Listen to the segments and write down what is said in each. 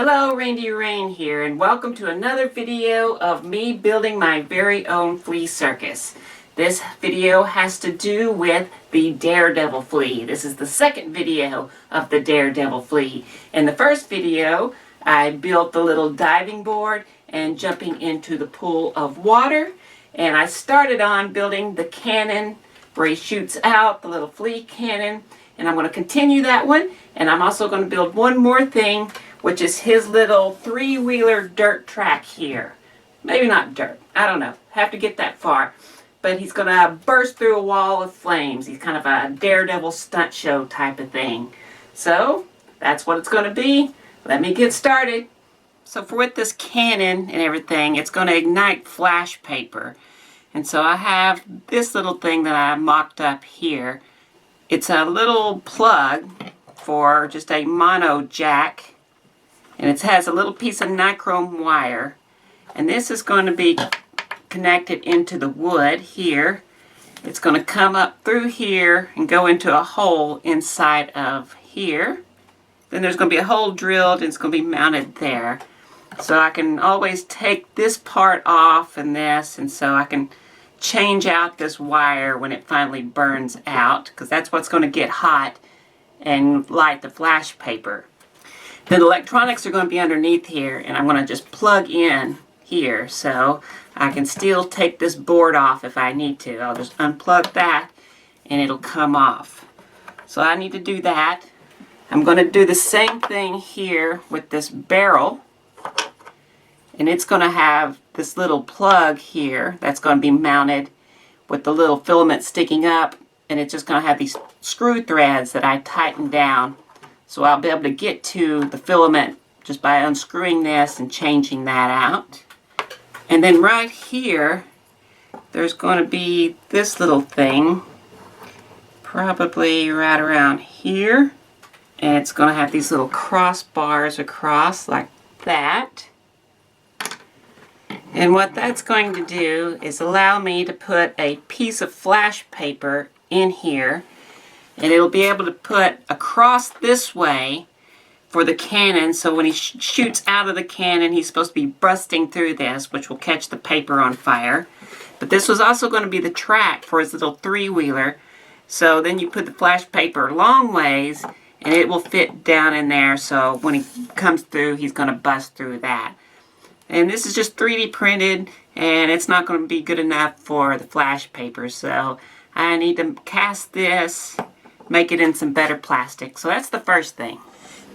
Hello, Randi Rain here, and welcome to another video of me building my very own flea circus. This video has to do with the Daredevil flea. This is the second video of the Daredevil flea. In the first video, I built the little diving board and jumping into the pool of water, and I started on building the cannon where he shoots out, the little flea cannon, and I'm going to continue that one, and I'm also going to build one more thing, which is his little three-wheeler dirt track here. Maybe not dirt, I don't know, have to get that far. But he's going to burst through a wall of flames. He's kind of a Daredevil stunt show type of thing. So, that's what it's going to be. Let me get started. So with this cannon and everything, it's going to ignite flash paper. And so I have this little thing that I mocked up here. It's a little plug for just a mono jack. And it has a little piece of nichrome wire, and this is going to be connected into the wood here. It's going to come up through here and go into a hole inside of here. Then there's going to be a hole drilled and it's going to be mounted there. So I can always take this part off and this, and so I can change out this wire when it finally burns out, because that's what's going to get hot and light the flash paper. The electronics are going to be underneath here, and I'm going to just plug in here so I can still take this board off if I need to. I'll just unplug that and it'll come off. So I need to do that. I'm going to do the same thing here with this barrel, and it's going to have this little plug here that's going to be mounted with the little filament sticking up, and it's just going to have these screw threads that I tighten down. So I'll be able to get to the filament just by unscrewing this and changing that out. And then right here, there's going to be this little thing, probably right around here. And it's going to have these little crossbars across like that. And what that's going to do is allow me to put a piece of flash paper in here. And it'll be able to put across this way for the cannon, so when he shoots out of the cannon, he's supposed to be busting through this, which will catch the paper on fire. But this was also going to be the track for his little three-wheeler. So then you put the flash paper long ways, and it will fit down in there, so when he comes through, he's going to bust through that. And this is just 3D printed, and it's not going to be good enough for the flash paper, so I need to cast this, make it in some better plastic. So that's the first thing.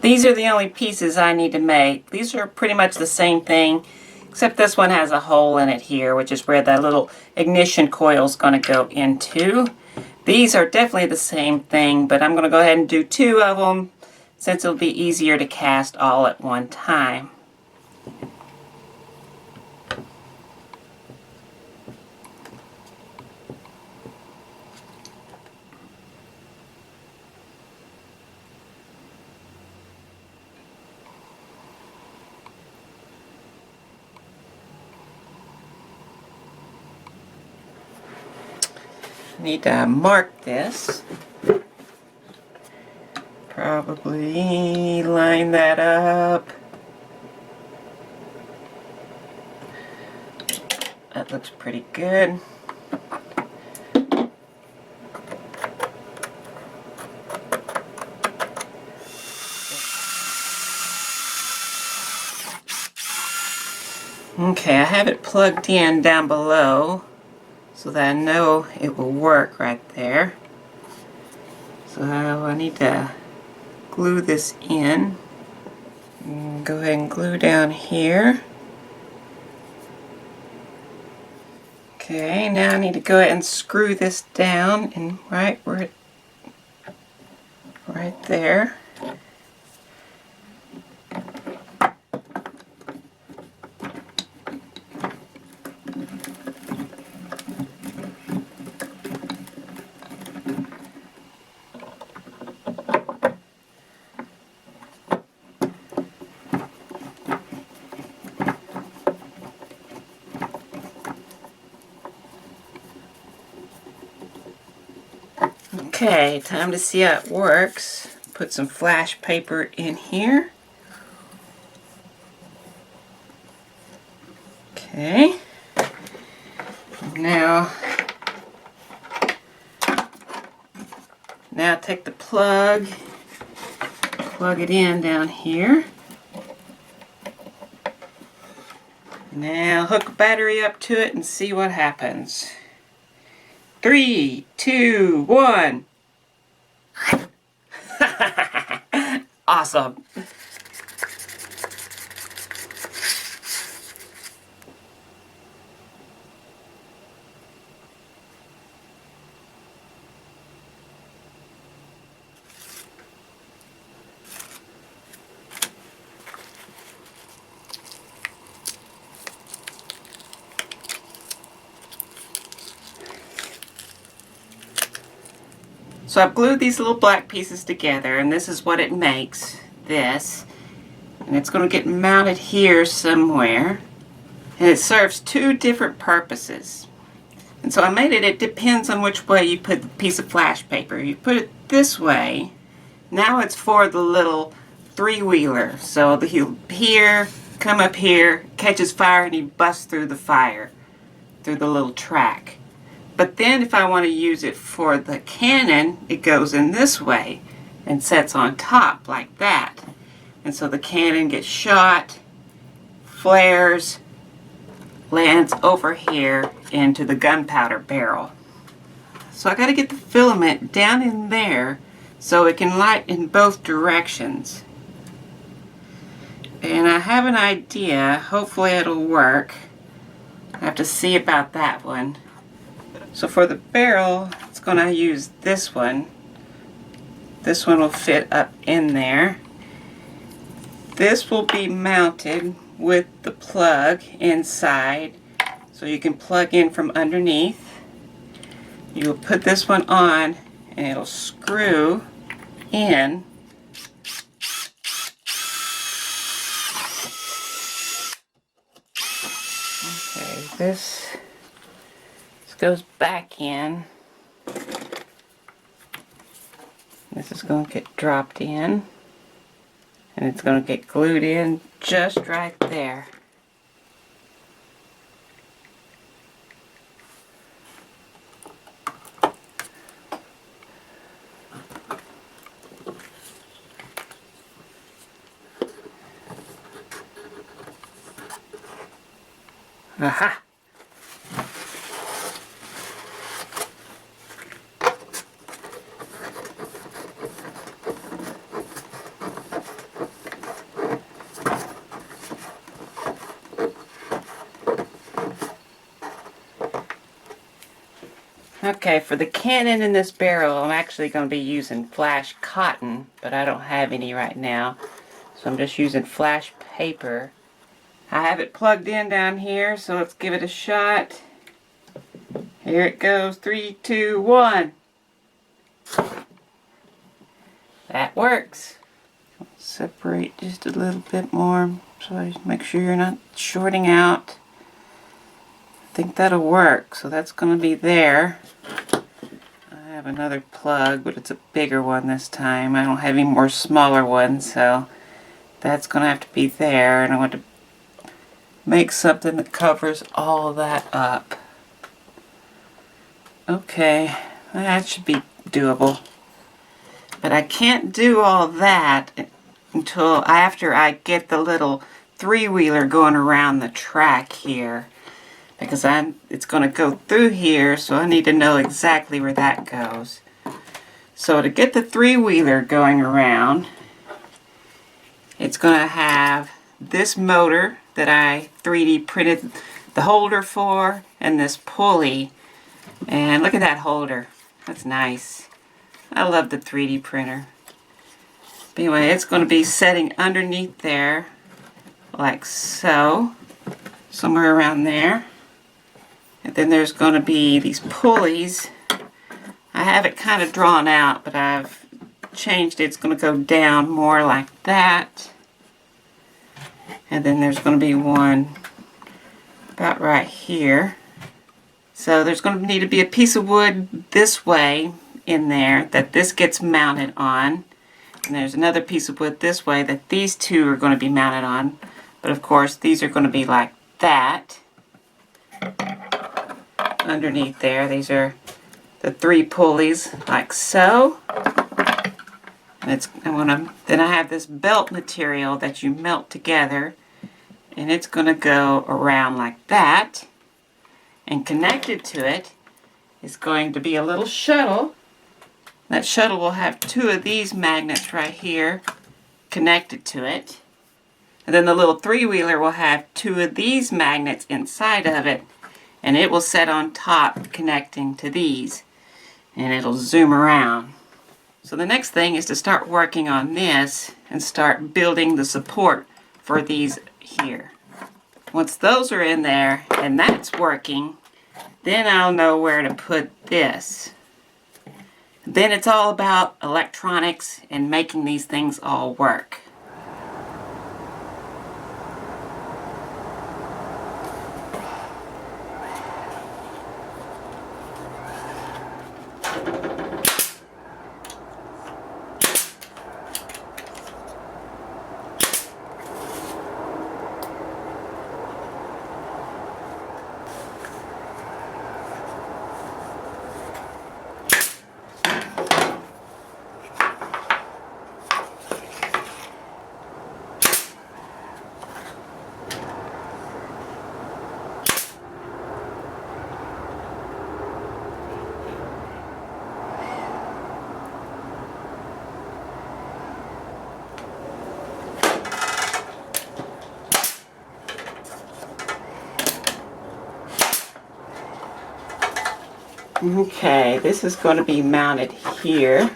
These are the only pieces I need to make. These are pretty much the same thing, except this one has a hole in it here, which is where that little ignition coil is going to go into. These are definitely the same thing, but I'm going to go ahead and do two of them since it'll be easier to cast all at one time. Need to mark this. Probably line that up. That looks pretty good. Okay, I have it plugged in down below, so that I know it will work right there. So I need to glue this in. Go ahead and glue down here. Okay, now I need to go ahead and screw this down and right where it, right there. Okay, time to see how it works. Put some flash paper in here. Okay. Now take the plug it in down here. Now hook a battery up to it and see what happens. 3, 2, 1. Awesome. So I've glued these little black pieces together, and this is what it makes, this. And it's going to get mounted here somewhere. And it serves two different purposes. And so I made it depends on which way you put the piece of flash paper. You put it this way, now it's for the little three-wheeler. So he'll here, come up here, catches fire, and he busts through the fire, through the little track. But then if I want to use it for the cannon, it goes in this way and sets on top like that. And so the cannon gets shot, flares, lands over here into the gunpowder barrel. So I got to get the filament down in there so it can light in both directions. And I have an idea, hopefully it'll work. I have to see about that one. So for the barrel, it's going to use this one. This one will fit up in there. This will be mounted with the plug inside, so you can plug in from underneath. You'll put this one on and it'll screw in. Okay, this goes back in. This is going to get dropped in, and it's going to get glued in just right there. Aha! Okay, for the cannon in this barrel, I'm actually going to be using flash cotton, but I don't have any right now. So I'm just using flash paper. I have it plugged in down here, so let's give it a shot. Here it goes, 3, 2, 1. That works. Separate just a little bit more so I make sure you're not shorting out. I think that'll work, so that's going to be there. I have another plug, but it's a bigger one this time. I don't have any more smaller ones, so that's going to have to be there, and I want to make something that covers all that up. Okay, that should be doable. But I can't do all that until after I get the little three-wheeler going around the track here. Because it's going to go through here, so I need to know exactly where that goes. So to get the three-wheeler going around, it's going to have this motor that I 3D printed the holder for, and this pulley. And look at that holder. That's nice. I love the 3D printer. But anyway, it's going to be setting underneath there, like so. Somewhere around there. And then there's going to be these pulleys. I have it kind of drawn out, but I've changed it. It's going to go down more like that. And then there's going to be one about right here. So there's going to need to be a piece of wood this way in there that this gets mounted on. And there's another piece of wood this way that these two are going to be mounted on. But of course, these are going to be like that underneath there. These are the 3 pulleys, like so. And then I have this belt material that you melt together, and it's going to go around like that. And connected to it is going to be a little shuttle. That shuttle will have 2 of these magnets right here connected to it. And then the little 3-wheeler will have 2 of these magnets inside of it, and it will set on top connecting to these, and it'll zoom around. So the next thing is to start working on this and start building the support for these here. Once those are in there and that's working, then I'll know where to put this. Then it's all about electronics and making these things all work. Okay, this is going to be mounted here.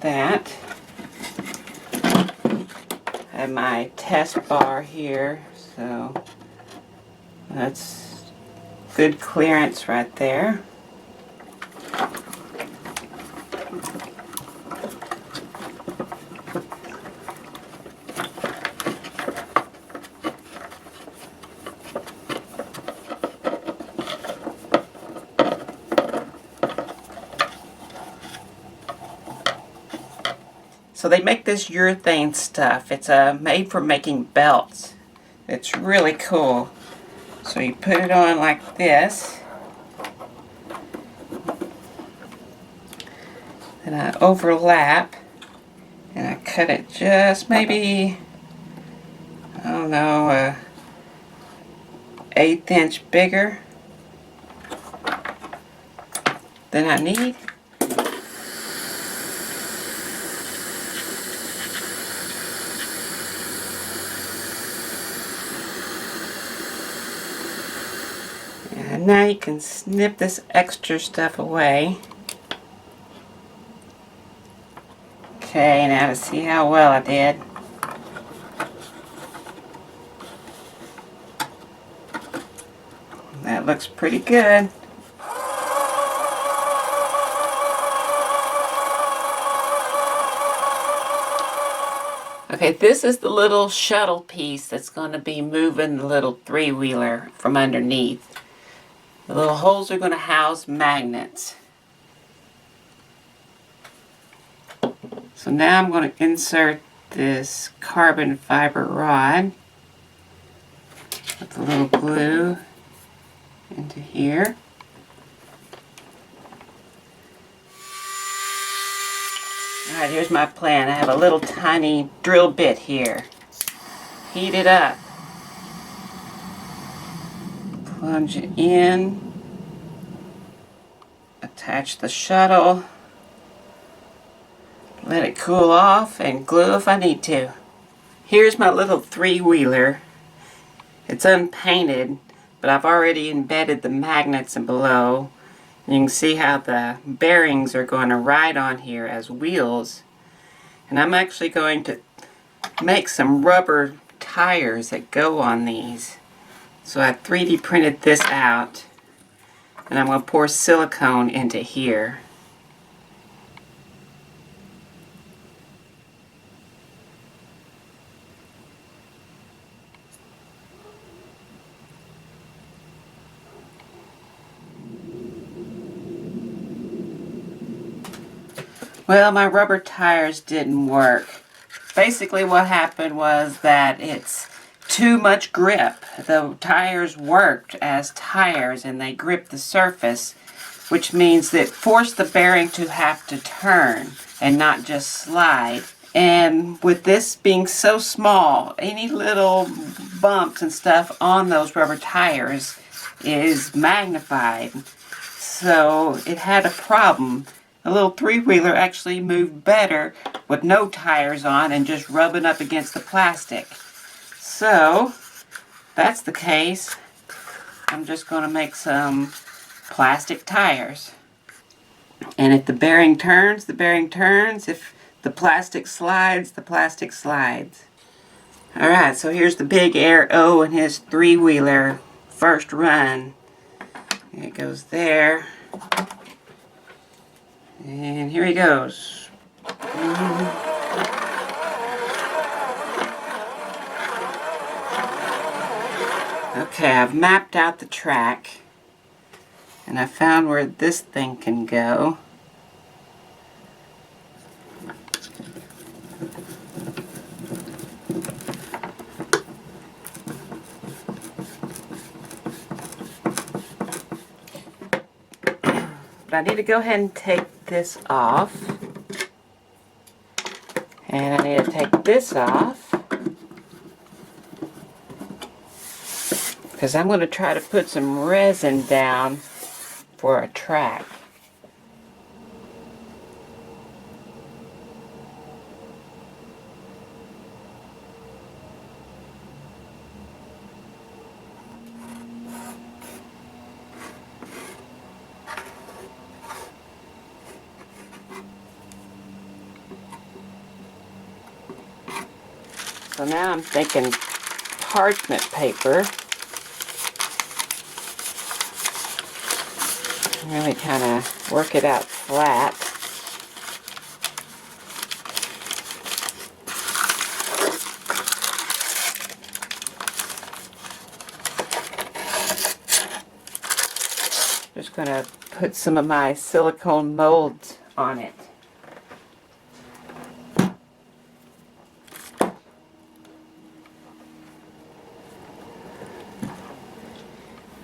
That. I have my test bar here, so that's good clearance right there. So they make this urethane stuff. It's made for making belts. It's really cool. So you put it on like this. Then I overlap. And I cut it just maybe, I don't know, 1/8 inch bigger than I need. And now you can snip this extra stuff away. Okay, now to see how well I did. That looks pretty good. Okay, this is the little shuttle piece that's going to be moving the little 3-wheeler from underneath. The little holes are going to house magnets. So now I'm going to insert this carbon fiber rod with a little glue into here. Alright, here's my plan. I have a little tiny drill bit here. Heat it up. Plunge it in. Attach the shuttle. Let it cool off and glue if I need to. Here's my little 3-wheeler. It's unpainted, but I've already embedded the magnets in below. You can see how the bearings are going to ride on here as wheels. And I'm actually going to make some rubber tires that go on these. So I 3D printed this out, and I'm going to pour silicone into here. Well, my rubber tires didn't work. Basically what happened was that it's too much grip. The tires worked as tires and they gripped the surface, which means that it forced the bearing to have to turn and not just slide. And with this being so small, any little bumps and stuff on those rubber tires is magnified. So it had a problem. A little three-wheeler actually moved better with no tires on and just rubbing up against the plastic. So, that's the case. I'm just going to make some plastic tires. And if the bearing turns, the bearing turns. If the plastic slides, the plastic slides. Alright, so here's the big Air O and his three-wheeler first run. It goes there. And here he goes. Okay, I've mapped out the track. And I found where this thing can go. But I need to go ahead and take this off. And I need to take this off. Because I'm going to try to put some resin down for a track. So now I'm thinking parchment paper. Really kind of work it out flat. Just going to put some of my silicone molds on it.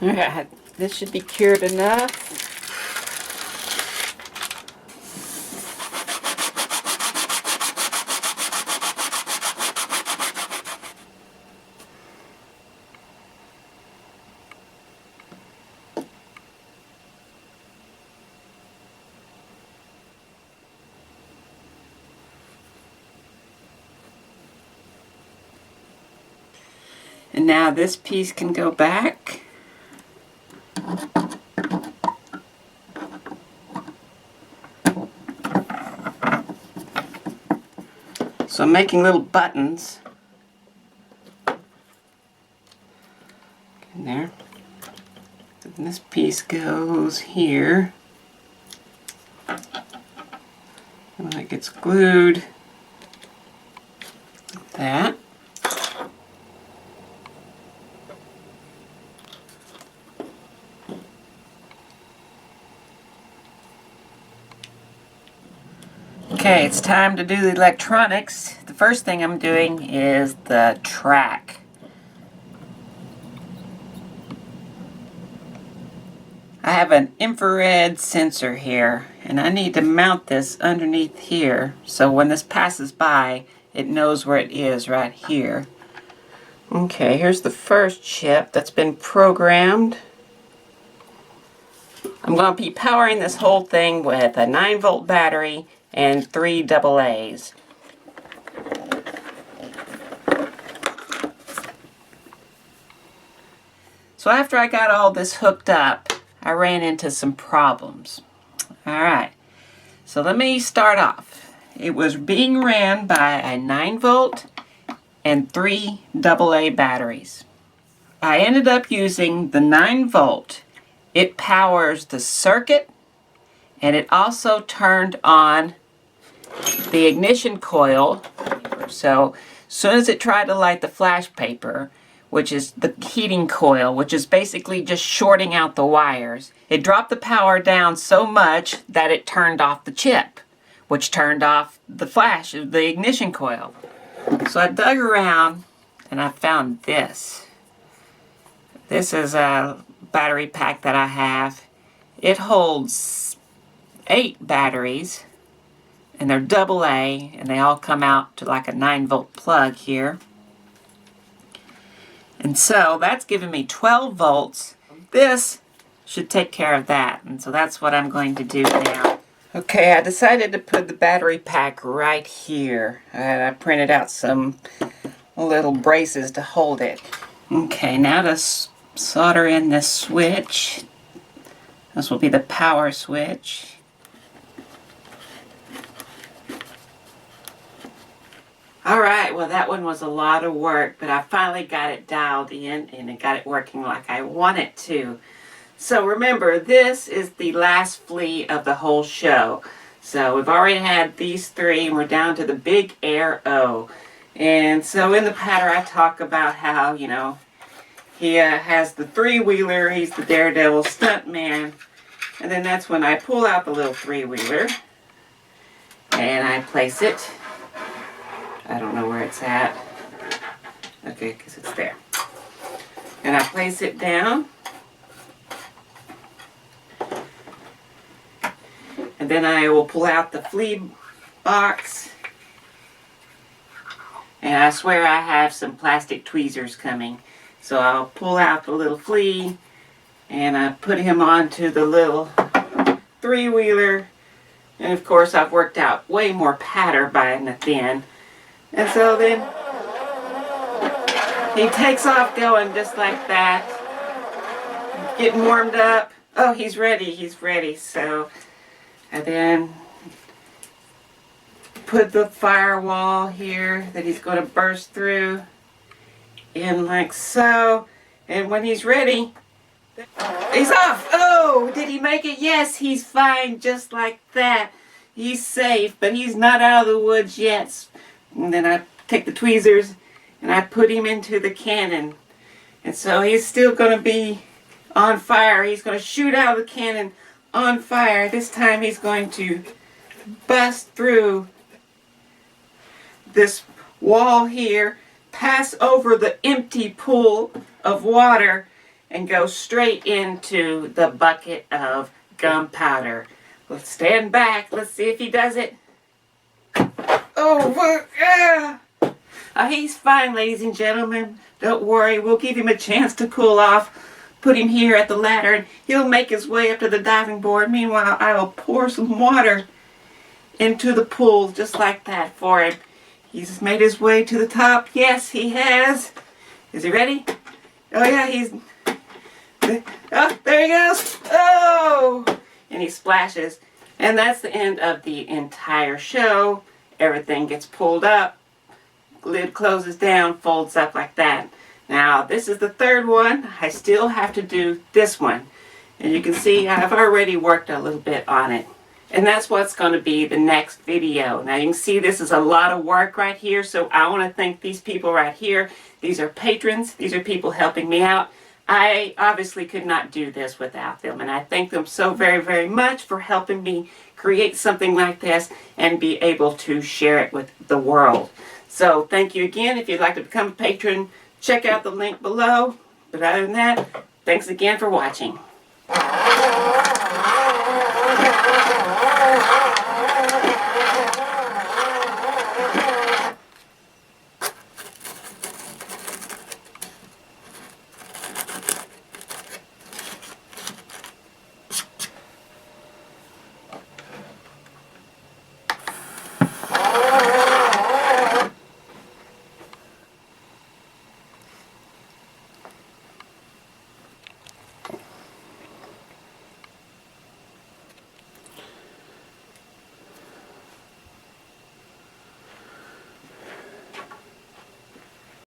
Alright, this should be cured enough. And now this piece can go back. So I'm making little buttons in there. And this piece goes here. And when it gets glued, like that. Okay, it's time to do the electronics. The first thing I'm doing is the track. I have an infrared sensor here, and I need to mount this underneath here so when this passes by, it knows where it is right here. Okay, here's the first chip that's been programmed. I'm going to be powering this whole thing with a 9-volt battery and 3 AA's. So after I got all this hooked up, I ran into some problems. Alright, so let me start off. It was being ran by a 9-volt and 3 AA batteries. I ended up using the 9-volt. It powers the circuit, and it also turned on the ignition coil. So as soon as it tried to light the flash paper, which is the heating coil, which is basically just shorting out the wires, it dropped the power down so much that it turned off the chip, which turned off the flash of the ignition coil. So I dug around and I found this. This is a battery pack that I have. It holds 8 batteries, and they're AA, and they all come out to like a 9-volt plug here. And so that's giving me 12 volts. This should take care of that, and so that's what I'm going to do now. Okay, I decided to put the battery pack right here. And I printed out some little braces to hold it. Okay, now to solder in this switch. This will be the power switch. Alright, well that one was a lot of work, but I finally got it dialed in and it got it working like I want it to. So remember, this is the last Flea of the whole show. So we've already had these 3 and we're down to the big Air O. And so in the pattern I talk about how, you know, he has the 3-wheeler, he's the Daredevil stunt man. And then that's when I pull out the little 3-wheeler and I place it. I don't know where it's at. Okay, because it's there. And I place it down. And then I will pull out the Flea box. And I swear I have some plastic tweezers coming. So I'll pull out the little Flea and I put him onto the little 3-wheeler. And of course I've worked out way more pattern by the thin. And so then he takes off going just like that. Getting warmed up. Oh, he's ready, he's ready. So I then put the firewall here that he's going to burst through in like so. And when he's ready, he's off. Oh, did he make it? Yes, he's fine just like that. He's safe, but he's not out of the woods yet. And then I take the tweezers and I put him into the cannon. And so he's still going to be on fire. He's going to shoot out of the cannon on fire. This time he's going to bust through this wall here, pass over the empty pool of water, and go straight into the bucket of gunpowder. Let's stand back. Let's see if he does it. Oh, he's fine, ladies and gentlemen. Don't worry, we'll give him a chance to cool off. Put him here at the ladder and he'll make his way up to the diving board. Meanwhile, I will pour some water into the pool just like that for him. He's made his way to the top. Yes, he has. Is he ready? Oh yeah, he's... Oh, there he goes. Oh! And he splashes. And that's the end of the entire show. Everything gets pulled up. Lid closes down, folds up like that. Now, this is the 3rd one. I still have to do this one. And you can see I've already worked a little bit on it. And that's what's going to be the next video. Now, you can see this is a lot of work right here. So I want to thank these people right here. These are patrons. These are people helping me out. I obviously could not do this without them. And I thank them so very, very much for helping me create something like this and be able to share it with the world. So thank you again. If you'd like to become a patron, check out the link below. But other than that, thanks again for watching.